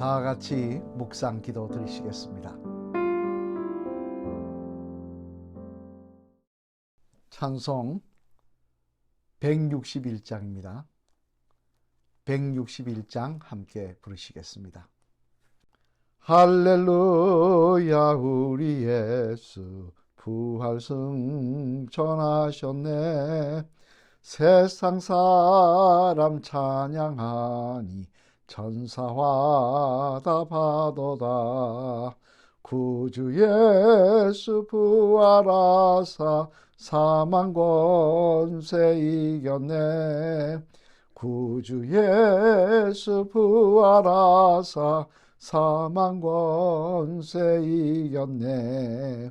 다 같이 묵상 기도 드리시겠습니다. 찬송 161장입니다. 161장 함께 부르시겠습니다. 할렐루야 우리 예수 부활 승천하셨네. 세상 사람 찬양하니 천사와 다 파도다. 구주 예수 부활하사 사망 권세 이겼네. 구주 예수 부활하사 사망 권세 이겼네.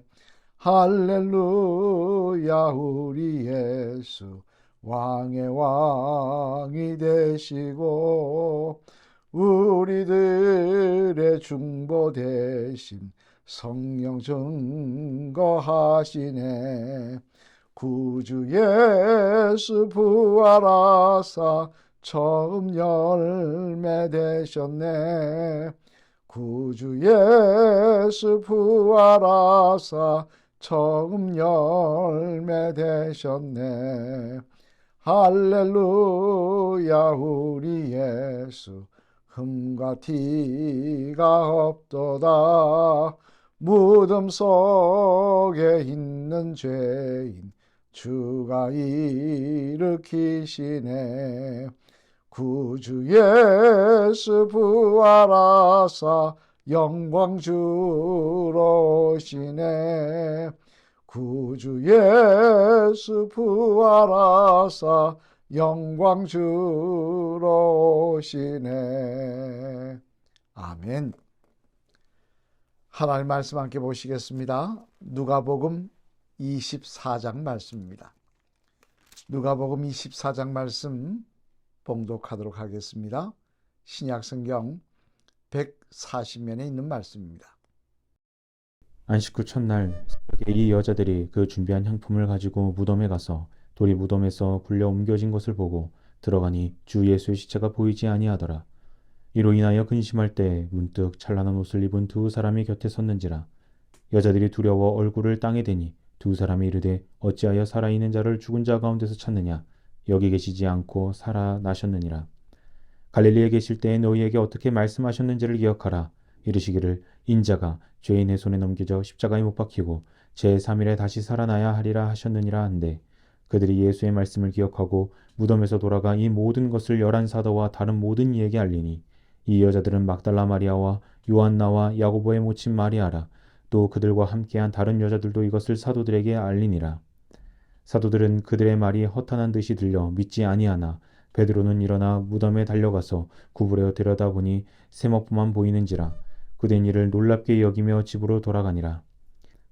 할렐루야 우리 예수 왕의 왕이 되시고 우리들의 중보 대신 성령 증거하시네. 구주 예수 부활하사 처음 열매 되셨네. 구주 예수 부활하사 처음 열매 되셨네. 할렐루야 우리 예수 흠과 티가 없도다. 무덤 속에 있는 죄인 주가 일으키시네. 구주 예수 부활하사 영광 주러 오시네. 구주 예수 부활하사 영광 주러 오시네. 아멘. 하나님 말씀 함께 보시겠습니다. 누가복음 24장 말씀입니다. 누가복음 24장 말씀 봉독하도록 하겠습니다. 신약성경 140면에 있는 말씀입니다. 안식 후 첫날 새벽에 이 여자들이 그 준비한 향품을 가지고 무덤에 가서 돌이 무덤에서 굴려 옮겨진 것을 보고 들어가니 주 예수의 시체가 보이지 아니하더라. 이로 인하여 근심할 때 문득 찬란한 옷을 입은 두 사람이 곁에 섰는지라. 여자들이 두려워 얼굴을 땅에 대니 두 사람이 이르되 어찌하여 살아있는 자를 죽은 자 가운데서 찾느냐. 여기 계시지 않고 살아나셨느니라. 갈릴리에 계실 때에 너희에게 어떻게 말씀하셨는지를 기억하라. 이르시기를 인자가 죄인의 손에 넘겨져 십자가에 못 박히고 제3일에 다시 살아나야 하리라 하셨느니라 한데, 그들이 예수의 말씀을 기억하고 무덤에서 돌아가 이 모든 것을 11사도와 다른 모든 이에게 알리니, 이 여자들은 막달라 마리아와 요한나와 야고보의 모친 마리아라. 또 그들과 함께한 다른 여자들도 이것을 사도들에게 알리니라. 사도들은 그들의 말이 허탄한 듯이 들려 믿지 아니하나 베드로는 일어나 무덤에 달려가서 구부려 들여다보니 세먹부만 보이는지라. 그된 일을 놀랍게 여기며 집으로 돌아가니라.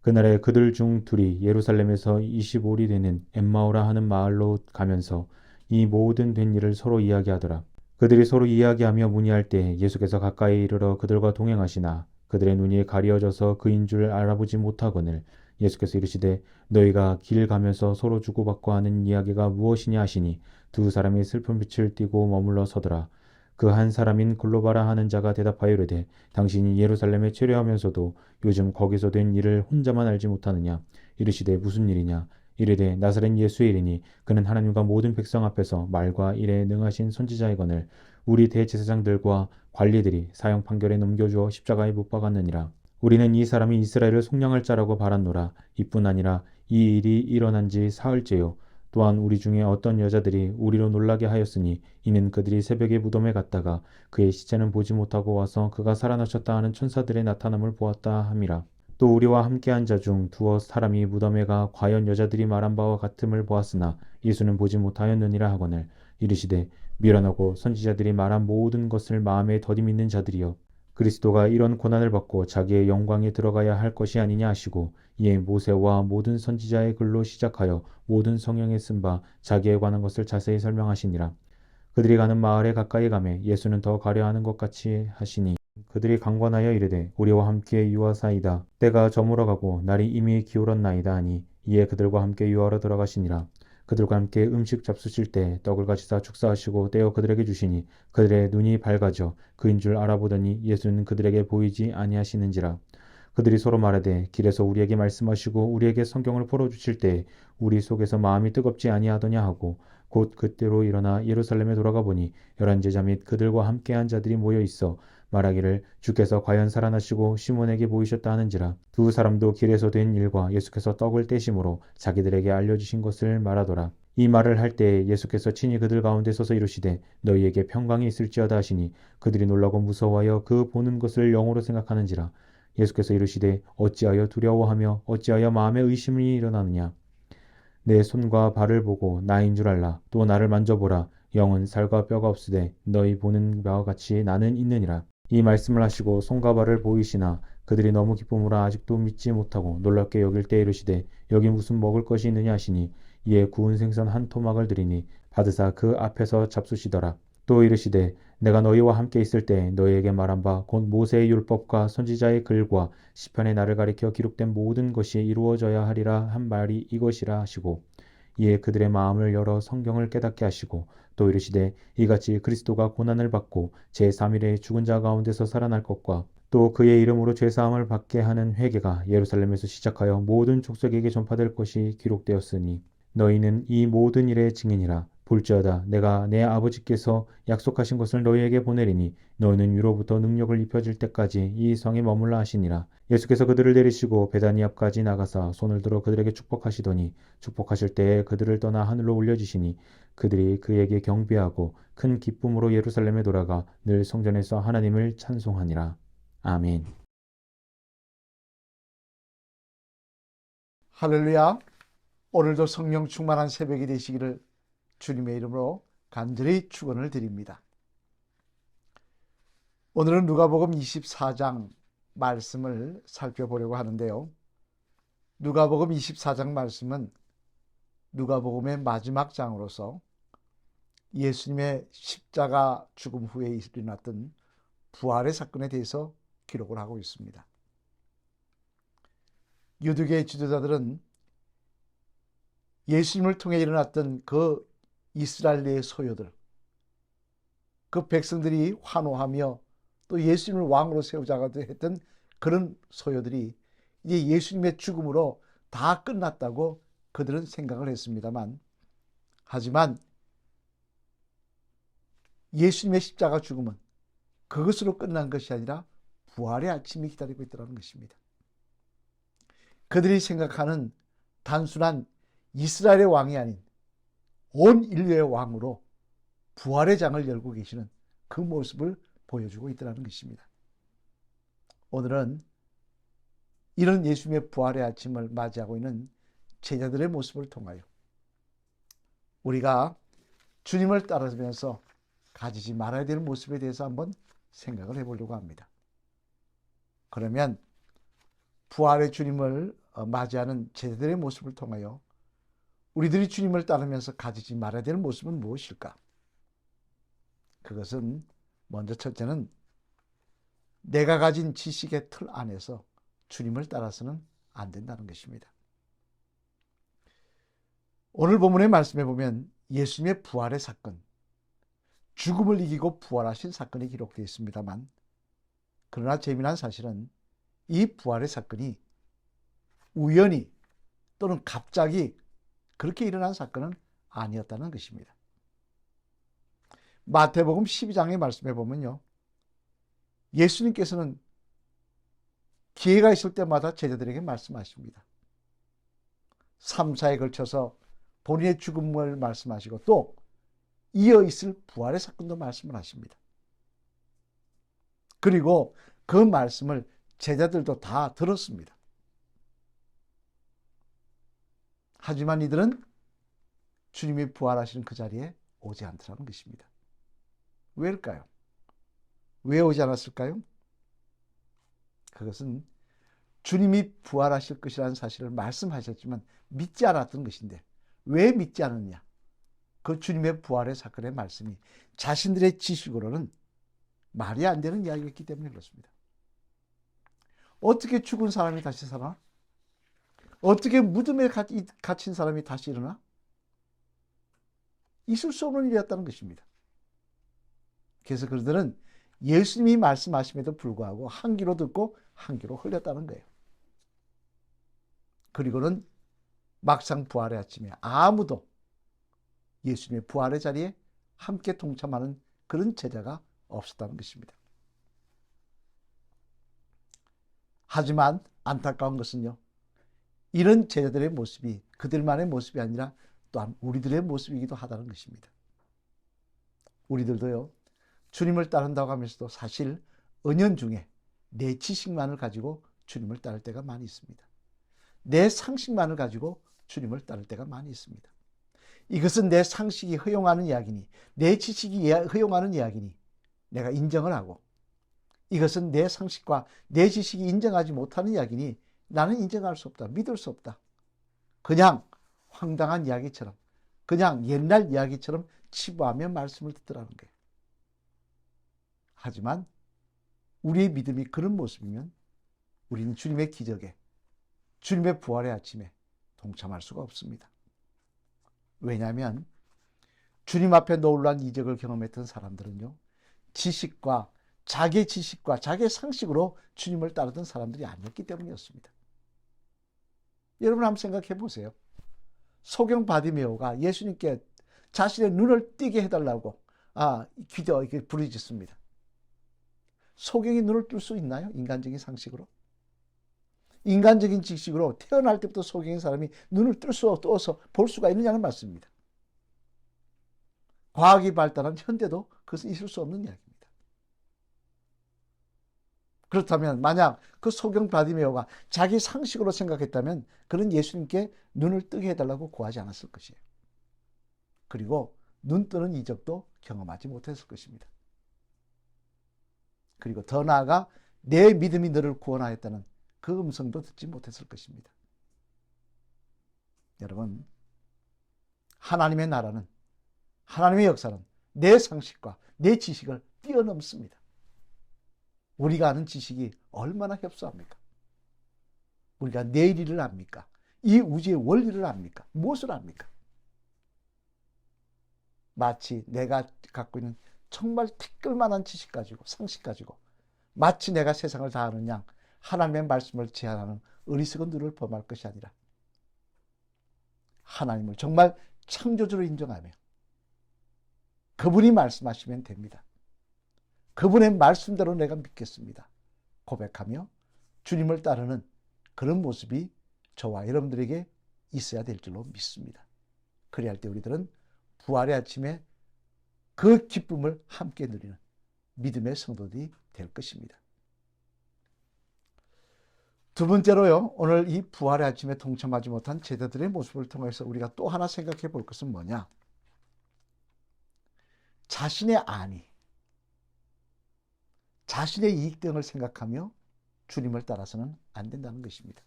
그날에 그들 중 둘이 예루살렘에서 25리 되는 엠마오라 하는 마을로 가면서 이 모든 된 일을 서로 이야기하더라. 그들이 서로 이야기하며 문의할 때 예수께서 가까이 이르러 그들과 동행하시나 그들의 눈이 가리어져서 그인 줄 알아보지 못하거늘 예수께서 이르시되 너희가 길 가면서 서로 주고받고 하는 이야기가 무엇이냐 하시니 두 사람이 슬픈 빛을 띠고 머물러 서더라. 그 한 사람인 글로바라 하는 자가 대답하여 이르되 당신이 예루살렘에 체류하면서도 요즘 거기서 된 일을 혼자만 알지 못하느냐. 이르시되 무슨 일이냐. 이르되 나사렛 예수의 일이니 그는 하나님과 모든 백성 앞에서 말과 일에 능하신 선지자이거늘 우리 대제사장들과 관리들이 사형 판결에 넘겨주어 십자가에 못 박았느니라. 우리는 이 사람이 이스라엘을 속량할 자라고 바랐노라. 이뿐 아니라 이 일이 일어난 지 사흘째요. 또한 우리 중에 어떤 여자들이 우리로 놀라게 하였으니 이는 그들이 새벽에 무덤에 갔다가 그의 시체는 보지 못하고 와서 그가 살아나셨다 하는 천사들의 나타남을 보았다 함이라. 또 우리와 함께한 자 중 두어 사람이 무덤에 가 과연 여자들이 말한 바와 같음을 보았으나 예수는 보지 못하였느니라 하거늘 이르시되 미련하고 선지자들이 말한 모든 것을 마음에 더디 믿는 자들이여, 그리스도가 이런 고난을 받고 자기의 영광에 들어가야 할 것이 아니냐 하시고 이에 모세와 모든 선지자의 글로 시작하여 모든 성경에 쓴 바 자기에 관한 것을 자세히 설명하시니라. 그들이 가는 마을에 가까이 가매 예수는 더 가려하는 것 같이 하시니 그들이 강권하여 이르되 우리와 함께 유하사이다. 때가 저물어가고 날이 이미 기울었나이다 하니 이에 그들과 함께 유하러 들어가시니라. 그들과 함께 음식 잡수실 때 떡을 가지사 축사하시고 떼어 그들에게 주시니 그들의 눈이 밝아져 그인 줄 알아보더니 예수는 그들에게 보이지 아니하시는지라. 그들이 서로 말하되 길에서 우리에게 말씀하시고 우리에게 성경을 풀어주실 때 우리 속에서 마음이 뜨겁지 아니하더냐 하고 곧 그때로 일어나 예루살렘에 돌아가 보니 열한 제자 및 그들과 함께한 자들이 모여 있어 말하기를 주께서 과연 살아나시고 시몬에게 보이셨다 하는지라. 두 사람도 길에서 된 일과 예수께서 떡을 떼심으로 자기들에게 알려주신 것을 말하더라. 이 말을 할 때 예수께서 친히 그들 가운데 서서 이르시되 너희에게 평강이 있을지어다 하시니 그들이 놀라고 무서워하여 그 보는 것을 영으로 생각하는지라. 예수께서 이르시되 어찌하여 두려워하며 어찌하여 마음에 의심이 일어나느냐. 내 손과 발을 보고 나인 줄 알라. 또 나를 만져보라. 영은 살과 뼈가 없으되 너희 보는 바와 같이 나는 있느니라. 이 말씀을 하시고 손과 발을 보이시나 그들이 너무 기쁨으로 아직도 믿지 못하고 놀랍게 여길 때 이르시되 여기 무슨 먹을 것이 있느냐 하시니 이에 구운 생선 한 토막을 드리니 받으사 그 앞에서 잡수시더라. 또 이르시되 내가 너희와 함께 있을 때 너희에게 말한 바 곧 모세의 율법과 선지자의 글과 시편의 나를 가리켜 기록된 모든 것이 이루어져야 하리라 한 말이 이것이라 하시고 이에 그들의 마음을 열어 성경을 깨닫게 하시고 또 이르시되 이같이 그리스도가 고난을 받고 제3일에 죽은 자 가운데서 살아날 것과 또 그의 이름으로 죄사함을 받게 하는 회개가 예루살렘에서 시작하여 모든 족속에게 전파될 것이 기록되었으니 너희는 이 모든 일의 증인이라. 볼지어다 내가 내 아버지께서 약속하신 것을 너희에게 보내리니 너희는 위로부터 능력을 입혀질 때까지 이 성에 머물라 하시니라. 예수께서 그들을 데리시고 베다니 앞까지 나가사 손을 들어 그들에게 축복하시더니 축복하실 때에 그들을 떠나 하늘로 올려지시니 그들이 그에게 경배하고 큰 기쁨으로 예루살렘에 돌아가 늘 성전에서 하나님을 찬송하니라. 아멘. 할렐루야. 오늘도 성령 충만한 새벽이 되시기를 주님의 이름으로 간절히 축원을 드립니다. 오늘은 누가복음 24장 말씀을 살펴보려고 하는데요. 누가복음 24장 말씀은 누가복음의 마지막 장으로서 예수님의 십자가 죽음 후에 일어났던 부활의 사건에 대해서 기록을 하고 있습니다. 유대교의 지도자들은 예수님을 통해 일어났던 그 이스라엘의 소요들, 그 백성들이 환호하며 또 예수님을 왕으로 세우자고 했던 그런 소요들이 이제 예수님의 죽음으로 다 끝났다고 그들은 생각을 했습니다만, 하지만 예수님의 십자가 죽음은 그것으로 끝난 것이 아니라 부활의 아침이 기다리고 있다는 것입니다. 그들이 생각하는 단순한 이스라엘의 왕이 아닌 온 인류의 왕으로 부활의 장을 열고 계시는 그 모습을 보여주고 있다는 것입니다. 오늘은 이런 예수님의 부활의 아침을 맞이하고 있는 제자들의 모습을 통하여 우리가 주님을 따르면서 가지지 말아야 되는 모습에 대해서 한번 생각을 해보려고 합니다. 그러면 부활의 주님을 맞이하는 제자들의 모습을 통하여 우리들이 주님을 따르면서 가지지 말아야 되는 모습은 무엇일까? 그것은 먼저 첫째는 내가 가진 지식의 틀 안에서 주님을 따라서는 안 된다는 것입니다. 오늘 본문의 말씀에 보면 예수님의 부활의 사건, 죽음을 이기고 부활하신 사건이 기록되어 있습니다만, 그러나 재미난 사실은 이 부활의 사건이 우연히 또는 갑자기 그렇게 일어난 사건은 아니었다는 것입니다. 마태복음 12장의 말씀에 보면요, 예수님께서는 기회가 있을 때마다 제자들에게 말씀하십니다. 3, 4에 걸쳐서 본인의 죽음을 말씀하시고 또 이어 있을 부활의 사건도 말씀을 하십니다. 그리고 그 말씀을 제자들도 다 들었습니다. 하지만 이들은 주님이 부활하시는 그 자리에 오지 않더라는 것입니다. 왜일까요? 왜 오지 않았을까요? 그것은 주님이 부활하실 것이라는 사실을 말씀하셨지만 믿지 않았던 것인데, 왜 믿지 않았냐? 그 주님의 부활의 사건의 말씀이 자신들의 지식으로는 말이 안 되는 이야기였기 때문에 그렇습니다. 어떻게 죽은 사람이 다시 살아? 어떻게 무덤에 갇힌 사람이 다시 일어나? 있을 수 없는 일이었다는 것입니다. 그래서 그들은 예수님이 말씀하심에도 불구하고 한 귀로 듣고 한 귀로 흘렸다는 거예요. 그리고는 막상 부활의 아침에 아무도 예수님의 부활의 자리에 함께 동참하는 그런 제자가 없었다는 것입니다. 하지만 안타까운 것은요, 이런 제자들의 모습이 그들만의 모습이 아니라 또한 우리들의 모습이기도 하다는 것입니다. 우리들도요, 주님을 따른다고 하면서도 사실 은연중에 내 지식만을 가지고 주님을 따를 때가 많이 있습니다. 내 상식만을 가지고 주님을 따를 때가 많이 있습니다. 이것은 내 상식이 허용하는 이야기니, 내 지식이 허용하는 이야기니 내가 인정을 하고, 이것은 내 상식과 내 지식이 인정하지 못하는 이야기니 나는 인정할 수 없다, 믿을 수 없다. 그냥 황당한 이야기처럼, 그냥 옛날 이야기처럼 치부하며 말씀을 듣더라는 거예요. 하지만 우리의 믿음이 그런 모습이면 우리는 주님의 기적에, 주님의 부활의 아침에 동참할 수가 없습니다. 왜냐하면 주님 앞에 놀라운 이적을 경험했던 사람들은요, 지식과 자기의 상식으로 주님을 따르던 사람들이 아니었기 때문이었습니다. 여러분 한번 생각해 보세요. 소경 바디메오가 예수님께 자신의 눈을 뜨게 해달라고 이렇게 부르짖습니다. 소경이 눈을 뜰 수 있나요? 인간적인 상식으로? 인간적인 지식으로 태어날 때부터 소경인 사람이 눈을 떠서 볼 수가 있느냐는 말씀입니다. 과학이 발달한 현대도 그것은 있을 수 없는 이야기입니다. 그렇다면 만약 그 소경 바디메오가 자기 상식으로 생각했다면 그는 예수님께 눈을 뜨게 해달라고 구하지 않았을 것이에요. 그리고 눈 뜨는 이적도 경험하지 못했을 것입니다. 그리고 더 나아가 내 믿음이 너를 구원하였다는 그 음성도 듣지 못했을 것입니다. 여러분, 하나님의 나라는, 하나님의 역사는 내 상식과 내 지식을 뛰어넘습니다. 우리가 아는 지식이 얼마나 협소합니까? 우리가 내일 일을 압니까? 이 우주의 원리를 압니까? 무엇을 압니까? 마치 내가 갖고 있는 정말 티끌만한 지식 가지고, 상식 가지고 마치 내가 세상을 다 아는 양 하나님의 말씀을 제한하는 어리석은 눈을 범할 것이 아니라 하나님을 정말 창조주로 인정하며 그분이 말씀하시면 됩니다. 그분의 말씀대로 내가 믿겠습니다. 고백하며 주님을 따르는 그런 모습이 저와 여러분들에게 있어야 될 줄로 믿습니다. 그래야 할 때 우리들은 부활의 아침에 그 기쁨을 함께 누리는 믿음의 성도들이 될 것입니다. 두 번째로요, 오늘 이 부활의 아침에 동참하지 못한 제자들의 모습을 통해서 우리가 또 하나 생각해 볼 것은 뭐냐? 자신의 안위, 자신의 이익 등을 생각하며 주님을 따라서는 안 된다는 것입니다.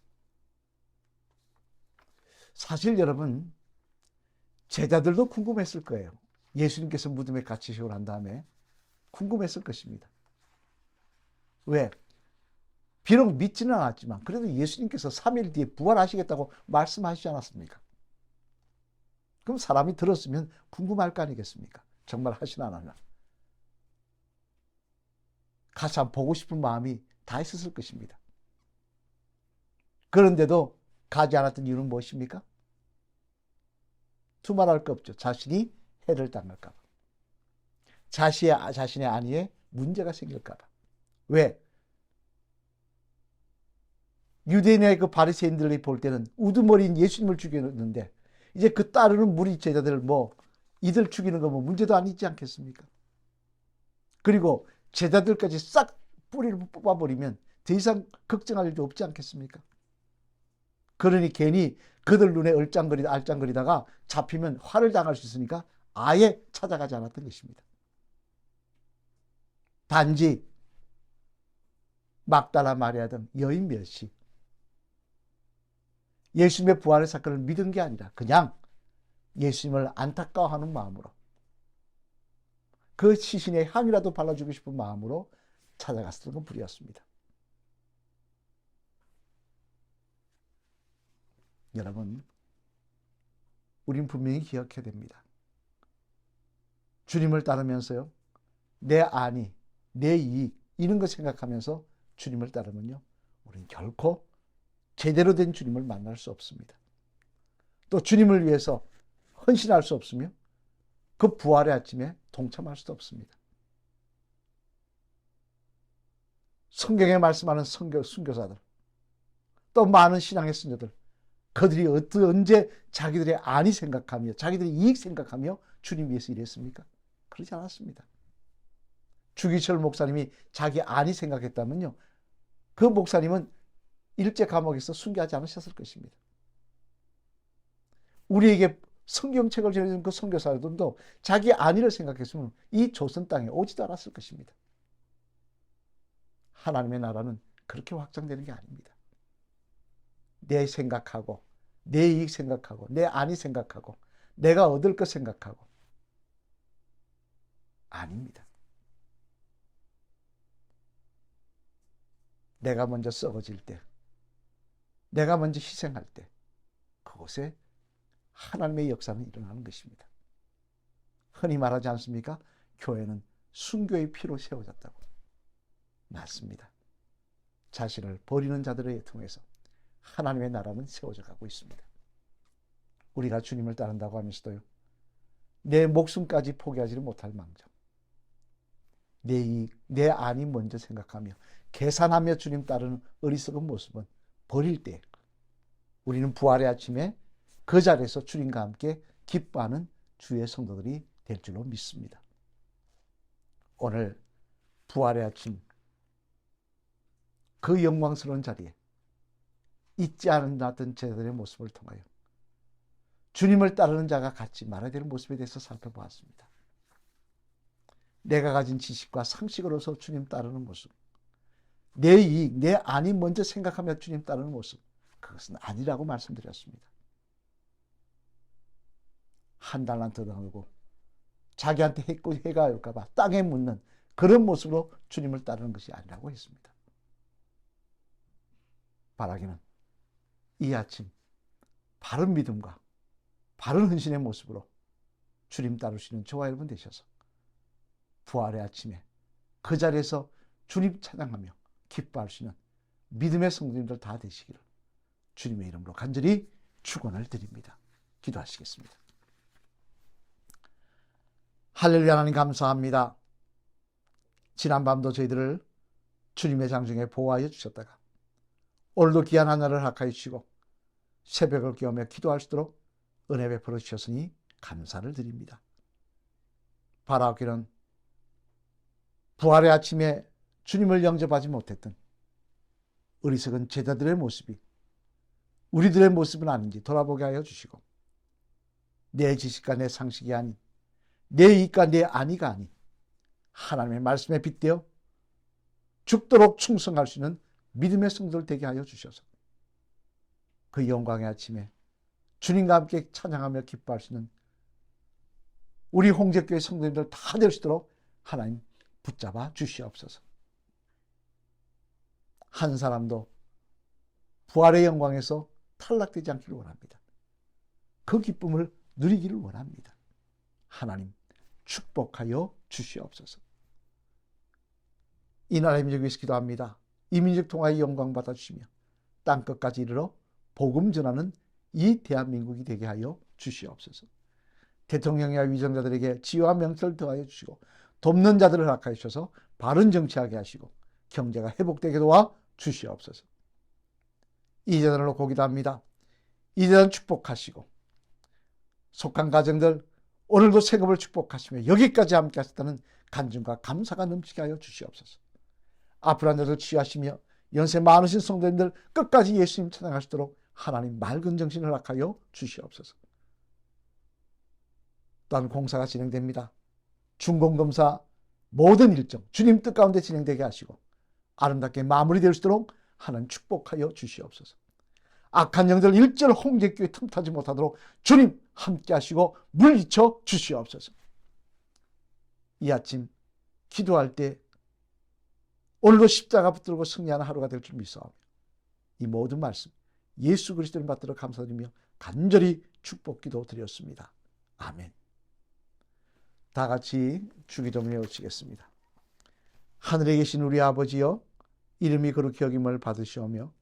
사실 여러분, 제자들도 궁금했을 거예요. 예수님께서 무덤에 갇히시고 난 다음에 궁금했을 것입니다. 왜? 비록 믿지는 않았지만 그래도 예수님께서 3일 뒤에 부활하시겠다고 말씀하시지 않았습니까? 그럼 사람이 들었으면 궁금할 거 아니겠습니까? 정말 하시나 안 하나. 가서 한번 보고 싶은 마음이 다 있었을 것입니다. 그런데도 가지 않았던 이유는 무엇입니까? 두말할 거 없죠. 자신이 해를 당할까 봐. 자신의 안위에 문제가 생길까 봐. 왜? 유대인의 그 바리새인들이 볼 때는 우두머리인 예수님을 죽였는데 이제 그 따르는 무리 제자들 이들 죽이는 거 문제도 아니지 않겠습니까? 그리고 제자들까지 싹 뿌리를 뽑아버리면 더 이상 걱정할 일도 없지 않겠습니까? 그러니 괜히 그들 눈에 알짱거리다가 잡히면 화를 당할 수 있으니까 아예 찾아가지 않았던 것입니다. 단지 막달라 마리아 등 여인 몇이 예수님의 부활의 사건을 믿은 게 아니라 그냥 예수님을 안타까워하는 마음으로 그 시신에 향이라도 발라주고 싶은 마음으로 찾아갔던 건 불이었습니다. 여러분, 우린 분명히 기억해야 됩니다. 주님을 따르면서요, 내 안위, 내 이익 이런 거 생각하면서 주님을 따르면요, 우리는 결코 제대로 된 주님을 만날 수 없습니다. 또 주님을 위해서 헌신할 수 없으며 그 부활의 아침에 동참할 수도 없습니다. 성경에 말씀하는 순교사들, 또 많은 신앙의 선조들, 그들이 언제 자기들의 안위 생각하며 자기들의 이익 생각하며 주님 위해서 일했습니까? 그러지 않았습니다. 주기철 목사님이 자기 안위 생각했다면요, 그 목사님은 일제 감옥에서 순교하지 않으셨을 것입니다. 우리에게 성경책을 전해준 그 선교사들도 자기 안위를 생각했으면 이 조선 땅에 오지도 않았을 것입니다. 하나님의 나라는 그렇게 확장되는 게 아닙니다. 내 생각하고 내 이익 생각하고 내 안위 생각하고 내가 얻을 것 생각하고 아닙니다. 내가 먼저 썩어질 때, 내가 먼저 희생할 때 그곳에 하나님의 역사는 일어나는 것입니다. 흔히 말하지 않습니까? 교회는 순교의 피로 세워졌다고. 맞습니다. 자신을 버리는 자들을 통해서 하나님의 나라는 세워져 가고 있습니다. 우리가 주님을 따른다고 하면서도요, 내 목숨까지 포기하지를 못할 망정, 내 이익, 내 안위 먼저 생각하며 계산하며 주님 따르는 어리석은 모습은 버릴 때 우리는 부활의 아침에 그 자리에서 주님과 함께 기뻐하는 주의 성도들이 될 줄로 믿습니다. 오늘 부활의 아침 그 영광스러운 자리에 잊지 않았던 제자들의 모습을 통하여 주님을 따르는 자가 갖지 말아야 될 모습에 대해서 살펴보았습니다. 내가 가진 지식과 상식으로서 주님 따르는 모습, 내 이익, 내 안위 먼저 생각하며 주님 따르는 모습, 그것은 아니라고 말씀드렸습니다. 한 달란트 나누고 자기한테 해가 올까 봐 땅에 묻는 그런 모습으로 주님을 따르는 것이 아니라고 했습니다. 바라기는 이 아침 바른 믿음과 바른 헌신의 모습으로 주님 따르시는 저와 여러분 되셔서 부활의 아침에 그 자리에서 주님 찬양하며 기뻐하시는 믿음의 성도님들 다 되시기를 주님의 이름으로 간절히 축원을 드립니다. 기도하시겠습니다. 할렐루야. 하나님 감사합니다. 지난밤도 저희들을 주님의 장중에 보호하여 주셨다가 오늘도 귀한 하늘을 허락하여 주시고 새벽을 깨우며 기도할 수 있도록 은혜 베풀어 주셨으니 감사를 드립니다. 바라옵기는 부활의 아침에 주님을 영접하지 못했던 어리석은 제자들의 모습이 우리들의 모습은 아닌지 돌아보게 하여 주시고 내 지식과 내 상식이 아닌 내 이익과 내 안위가 아닌 하나님의 말씀에 빗대어 죽도록 충성할 수 있는 믿음의 성도들 되게 하여 주셔서 그 영광의 아침에 주님과 함께 찬양하며 기뻐할 수 있는 우리 홍제교회 성도님들 다 될 수 있도록 하나님 붙잡아 주시옵소서. 한 사람도 부활의 영광에서 탈락되지 않기를 원합니다. 그 기쁨을 누리기를 원합니다. 하나님 축복하여 주시옵소서. 이 나라의 민족 위해서 기도합니다. 이 민족 통하여 영광 받아주시며 땅끝까지 이르러 복음 전하는 이 대한민국이 되게 하여 주시옵소서. 대통령과 위정자들에게 지혜와 명철을 더하여 주시고 돕는 자들을 허락하여 주셔서 바른 정치하게 하시고 경제가 회복되게 도와 주시옵소서. 이 재단을 놓고 기도합니다. 이 재단 축복하시고 속한 가정들 오늘도 세금을 축복하시며 여기까지 함께 하셨다는 간증과 감사가 넘치게 하여 주시옵소서. 앞으로 한 자들 치유하시며 연세 많으신 성도님들 끝까지 예수님 찬양하시도록 하나님 맑은 정신을 허락하여 주시옵소서. 또한 공사가 진행됩니다. 준공검사 모든 일정 주님 뜻 가운데 진행되게 하시고 아름답게 마무리될 수 있도록 하나님 축복하여 주시옵소서. 악한 영들 일절 홍제교회 틈타지 못하도록 주님 함께 하시고 물리쳐 주시옵소서. 이 아침 기도할 때 오늘도 십자가 붙들고 승리하는 하루가 될 줄 믿사오며 이 모든 말씀 예수 그리스도를 받들어 감사드리며 간절히 축복 기도 드렸습니다. 아멘. 다 같이 주기도문을 외치겠습니다. 하늘에 계신 우리 아버지여, 이름이 거룩히 여김을 받으시오며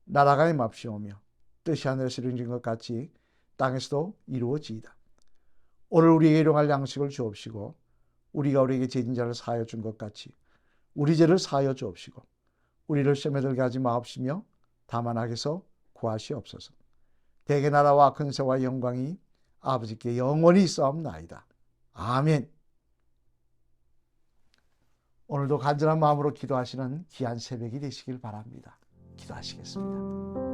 나라가 임합시오며 뜻이 하늘에서 이루어진 것 같이 땅에서도 이루어지이다. 오늘 우리에게 일용할 양식을 주옵시고 우리가 우리에게 죄진 자를 사하여 준 것 같이 우리 죄를 사하여 주옵시고 우리를 시험에 들게 하지 마옵시며 다만 악에서 구하시옵소서. 대개 나라와 근세와 영광이 아버지께 영원히 있사옵나이다. 아멘. 오늘도 간절한 마음으로 기도하시는 귀한 새벽이 되시길 바랍니다. 기도하시겠습니다.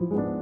있습니다.